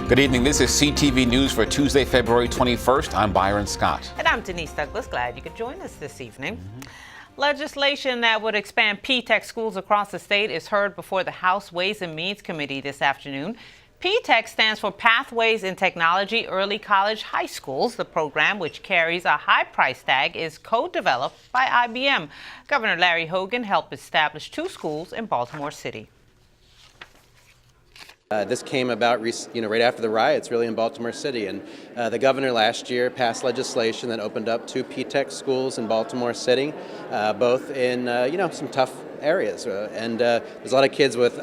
Good evening. This is CTV News for Tuesday, February 21st. I'm Byron Scott. And I'm Denise Douglas. Glad you could join us this evening. Legislation that would expand PTech schools across the state is heard before the House Ways and Means Committee this afternoon. PTech stands for Pathways in Technology Early College High Schools. The program, which carries a high price tag, is co-developed by IBM. Governor Larry Hogan helped establish 2 schools in Baltimore City. This came about right after the riots really in Baltimore City, and the governor last year passed legislation that opened up 2 PTech schools in Baltimore City, both in some tough areas, and there's a lot of kids with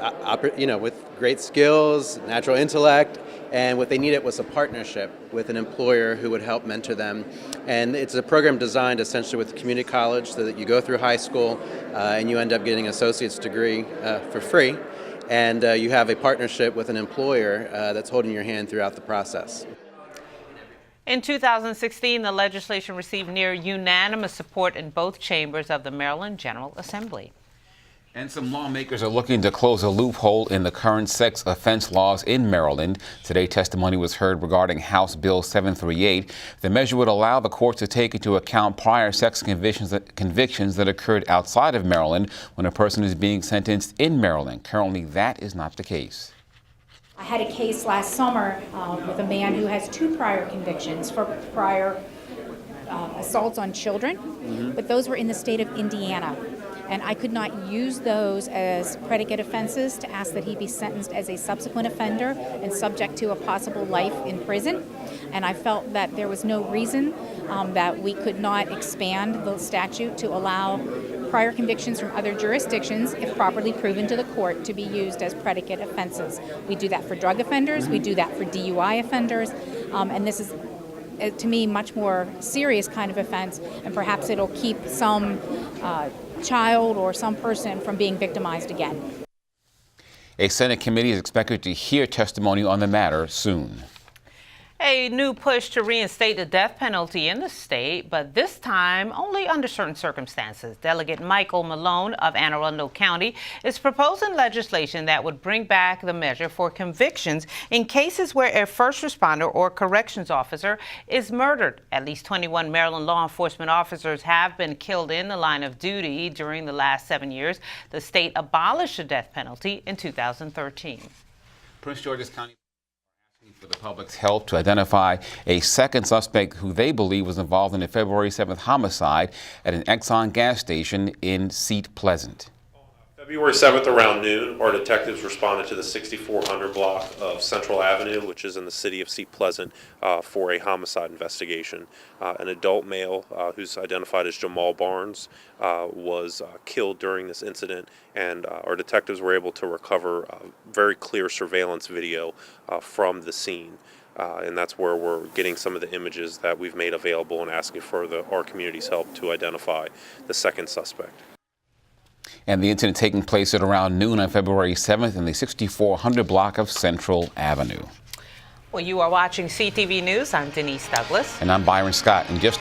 great skills, natural intellect, and what they needed was a partnership with an employer who would help mentor them. And it's a program designed essentially with community college so that you go through high school and you end up getting an associate's degree for free. And you have a partnership with an employer that's holding your hand throughout the process. In 2016, the legislation received near unanimous support in both chambers of the Maryland General Assembly. And some lawmakers are looking to close a loophole in the current sex offense laws in Maryland. Today, testimony was heard regarding House Bill 738. The measure would allow the courts to take into account prior sex convictions that occurred outside of Maryland when a person is being sentenced in Maryland. Currently, that is not the case. I had a case last summer with a man who has 2 prior convictions for prior assaults on children, but those were in the state of Indiana. And I could not use those as predicate offenses to ask that he be sentenced as a subsequent offender and subject to a possible life in prison. And I felt that there was no reason that we could not expand the statute to allow prior convictions from other jurisdictions, if properly proven to the court, to be used as predicate offenses. We do that for drug offenders, we do that for DUI offenders, and this is, to me, much more serious kind of offense, and perhaps it'll keep some child or some person from being victimized again. A Senate committee is expected to hear testimony on the matter soon. A new push to reinstate the death penalty in the state, but this time only under certain circumstances. Delegate Michael Malone of Anne Arundel County is proposing legislation that would bring back the measure for convictions in cases where a first responder or corrections officer is murdered. At least 21 Maryland law enforcement officers have been killed in the line of duty during the last 7 years. The state abolished the death penalty in 2013. Prince George's County for the public's help to identify a second suspect who they believe was involved in a February 7th homicide at an Exxon gas station in Seat Pleasant. February 7th around noon, our detectives responded to the 6400 block of Central Avenue, which is in the city of Seat Pleasant, for a homicide investigation. An adult male who's identified as Jamal Barnes was killed during this incident, and our detectives were able to recover very clear surveillance video from the scene. And that's where we're getting some of the images that we've made available and asking for our community's help to identify the second suspect. And the incident taking place at around noon on February 7th in the 6400 block of Central Avenue. Well, you are watching CTV News. I'm Denise Douglas. And I'm Byron Scott. And just